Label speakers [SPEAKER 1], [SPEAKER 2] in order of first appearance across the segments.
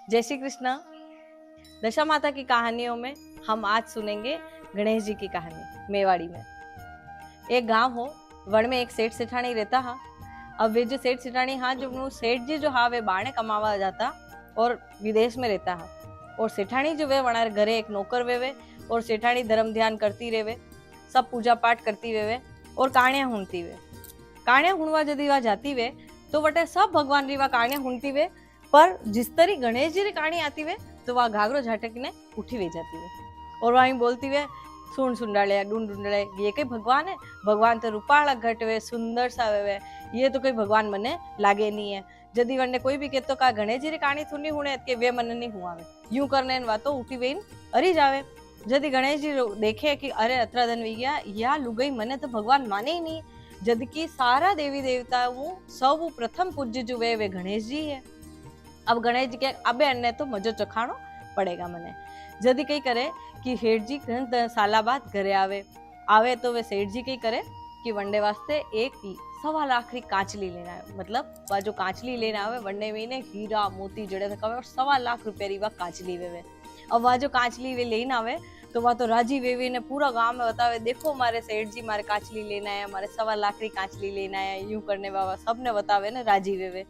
[SPEAKER 1] जय श्री कृष्ण। दशा माता की कहानियों में हम आज सुनेंगे गणेश जी की कहानी। मेवाड़ी में एक गांव हो, वण में एक सेठ सेठानी रहता हा। अब वे जो सेठ सेठानी हाँ, जो सेठ जी जो हा वे बाणे कमावा जाता और विदेश में रहता हा। और सेठानी जो वे वणार घरे एक नौकर वेवे और सेठानी धर्म ध्यान करती रेवे, सब पूजा पाठ करती वेवे और कहानियां हुनती वे। कहानियां हुनवा यदि वह जाती वे तो वटे सब भगवान री वह कहानियां हुनती वे, पर जिस तरी गणेश जी री कहानी आती वे तो वह घाघरो झटकने उठी वे जाती वे और वहीं बोलती वे, सुन सुंडाले डूंड डूंडले, ये कई भगवान है? भगवान तो रूपाला घट वे, सुंदर सा वे, ये तो कोई भगवान मने लागे नहीं है। यदि वने कोई भी कहतो का गणेश जी री कहानी सुनी हुणे के वे मन नहीं हुआवे, यूं करने वातो उठी वेन अरी जावे। यदि गणेश जी देखे कि अरे अतरा दिन वी गया, या लुगई मने तो भगवान माने ही नहीं, जबकि सारा देवी देवताओं सब प्रथम पूज्य जो वे गणेश जी है। अब गणेश जी के अबे अन्य तो मजो चखाणो पड़ेगा मने। यदि कई करे कि हेठ जी साला बाद घरे आवे तो वे सेठ जी कई करे कि वनडे वास्ते एक 1.25 लाख कांचली लेना है। मतलब वह जो कांचली लेना आवे वनडे में ने हीरा मोती जड़े तक और 1.25 लाख रुपये री वह कांचली वे। अब वह जो कांचली वे लेना आवे तो वह तो राजी वेवी ने पूरा गांव में बतावे, देखो मारे सेठ जी मारे कांचली लेना है, मारे 1.25 लाख री कांचली लेना है। यूं करने बाबा सबने बतावे ने राजी वेवे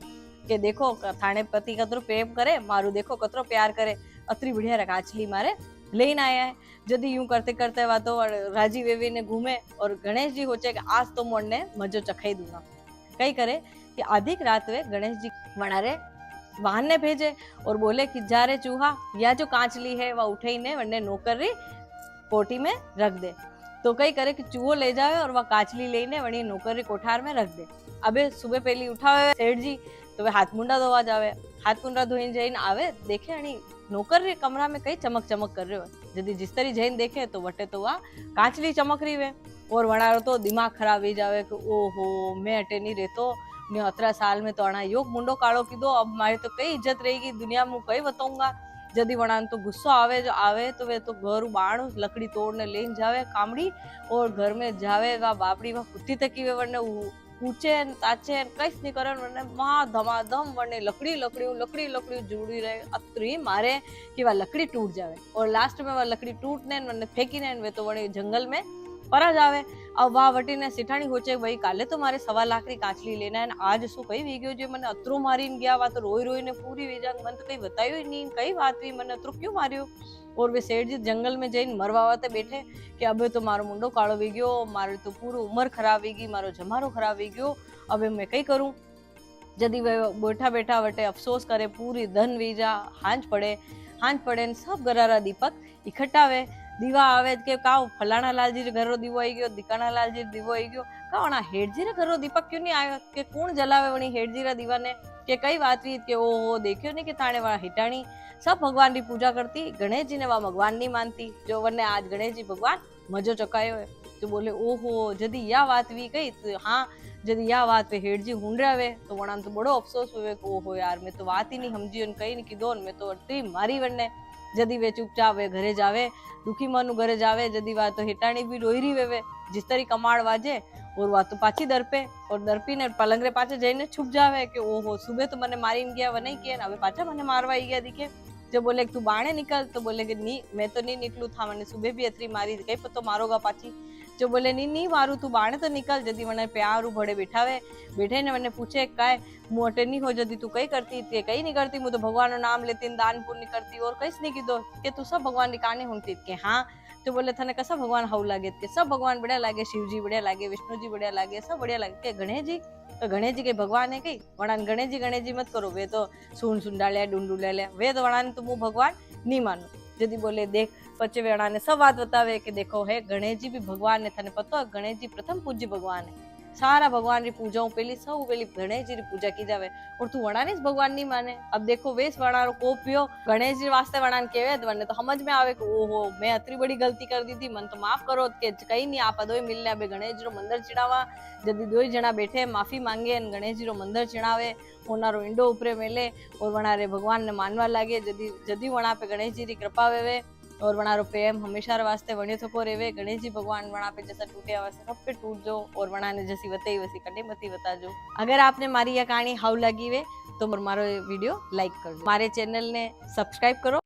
[SPEAKER 1] के देखो थाने पति कतरो प्रेम करे, मारू देखो कतरो प्यार करे, अतरी बढ़िया कांचली मारे लेना आया है। यदि यूं करते करते वह तो राजी वेवी ने घूमे और गणेश जी होचे कि आज तो मोड़ने मजो चखाई दूंगा। कई करे कि आधिक रात वे गणेश जी वनारे वाहन ने भेजे और बोले कि जा रे चूहा, या जो कांचली है वह उठे ने वन्ने नौकरी कोठी में रख दे। तो कई करे कि चूहो ले जावे और वह कांचली लेने वनी नौकरी कोठार में रख दे। अबे सुबह पहली उठावे सेठ जी तो वे हाथ मुंडा धोवा जावे, हाथ मुंडा धोईने जईने आवे, देखे अणी नौकर रे कमरा में कई चमक चमक कर रहे हो। यदि जिस तरी जईने देखे तो वटे तो वह कांचली चमक रही वे और वणारो तो दिमाग खराब ही जावे कि ओहो मैं अटे नहीं रहतो ने 18 साल में तो अणा योग मुंडो कालो कीधो, अब मारी तो कई इज्जत रहेगी दुनिया में, कई बताऊंगा। यदि वणान तो गुस्सो आवे जो आवे तो वे तो घर बाण लकड़ी तोड़ने लेने जावे कामड़ी और घर में जावे वह बापड़ी वह कुत्ती तकी वे वरने ऊंचे ताचे कई नहीं करे वरने वहां धमाधम वरने लकड़ी जुड़ी रहे अतरी मारे कि वह लकड़ी टूट जावे और लास्ट में वह लकड़ी टूटने वरने फेंकी ने वे तो वरने जंगल में परा जावे। अब वह वटी ने सिठानी होचे भाई काले तो मारे 1.25 लाख री कांचली लेना है, आज शू कई वी गयो जो मैंने अतरो मारीने गया, वा तो रोई रोई ने पूरी वीजा मन तो कई बतायो ही नहीं, कई बात हुई मैंने अतरो क्यों मारियो। और वे सेठ जी जंगल में जईने मरवा वाते बैठे कि अबे तो मारो मुंडो कालो वी गयो, मारे तो पूरी उम्र खराब वी गई, मारो जमारो खराब वी गयो, अबे मैं कई करूं। यदि वे बैठा बैठा वटे अफसोस करे, पूरी धन वीजा हांज पड़े ने सब गरारा दीपक इकट्ठा वे दीवा आवे के काओ फलाना लालजी रे घरो दीवो आई गयो, दिकाना लालजी रे दीवो आई गयो, कावना हेडजी रे घरो दीपक क्यों नहीं आयो, के कौन जलावे वणी हेडजी रा दीवा ने, के कई बात हुई के ओ देखियो नहीं कि थाने वाला हिटाणी सब भगवान की पूजा करती, गणेश जी ने वह भगवान नहीं मानती, जो वरने आज गणेश जी भगवान मजो चकायो है। तो बोले ओहो यदि या बात भी कही तो हाँ, यदि या बात पे हेड जी हुंड रहे तो वणा तो बड़ो अफसोस हुए कि ओहो यार मैं तो बात ही नहीं समझी और कहीं नहीं कीधो, मैं तो अटी मारी वरने। यदि वे चुपचाप वे घरे जावे, दुखी मनु घरे जावे, यदि वा तो हिटाणी भी रोई रही वे जिस तरी कमाड़ वाजे और वा तो पाछी दरपे और दरपी ने पलंग रे पाछे जईने छुप जावे कि ओहो सुबह तो मने मारीने गया व नहीं किया, अबे पाछा मने मारवा आई गया दिखे। जो बोले तू बाणे निकल तो बोले कि नहीं मैं तो नहीं निकलू था, मैंने सुबह भी अतरी मारी कई पतो मारोगा पाछी। जो बोले नहीं मारू तू बाणे तो निकल। यदि मैंने प्यार भड़े बैठे ने मैंने पूछे काय मु अटे नहीं हो, यदि तू कई करती ते कई नहीं करती, मु तो भगवान नाम लेती दान पुण्य करती और कई नहीं कीधो के तू सब भगवान की कहानी सुनती के हाँ। तो बोले थने कसा भगवान हाउ लागे के सब भगवान बढ़िया लागे, शिव जी बढ़िया लागे, विष्णु जी बढ़िया लागे, सब बढ़िया लागे के गणेश जी तो गणेश जी के भगवान है कई वणान गणेश जी मत करो, वे तो सुन डाले डूंडू ले ले, वे तो वणान तो मु भगवान नहीं मानू। यदि बोले देख पचे वेणा ने सब बात बतावे कि देखो है गणेश जी भी भगवान ने, थने पतो गणेश जी प्रथम पूज्य भगवान है, सारा भगवान री पूजा पहली सब पहली गणेश जी री पूजा की जावे और तू वणा ने भगवान नहीं माने। अब देखो वेश वणा रो कोप पियो गणेश जी वास्ते वणा केवे तो वने तो समझ में आवे कि ओहो मैं अतरी बड़ी गलती कर दी थी, मन तो माफ करो के कई नहीं आप दोई मिलने अबे गणेश जी रो मंदिर चिड़ावा। यदि दो जना बैठे माफी मांगे गणेश जी रो मंदिर चिड़ावे, ओनारो इंडो उपरे मेले और वणा रे भगवान ने मानवा लागे, यदि वणा पे गणेश जी री कृपा वेवे और वणारो प्रेम हमेशा वास्ते वण्यो थको रेवे। गणेश जी भगवान वणा पे जैसा टूटे वास्ते सब पे टूट जो और वणा ने जैसी बताई वैसी कटे मती बता जो। अगर आपने मारी यह कहानी हाउ लगी वे તો મારો વિડીયો લાઈક કરજો, મારે ચેનલને સબસ્ક્રાઇબ કરો.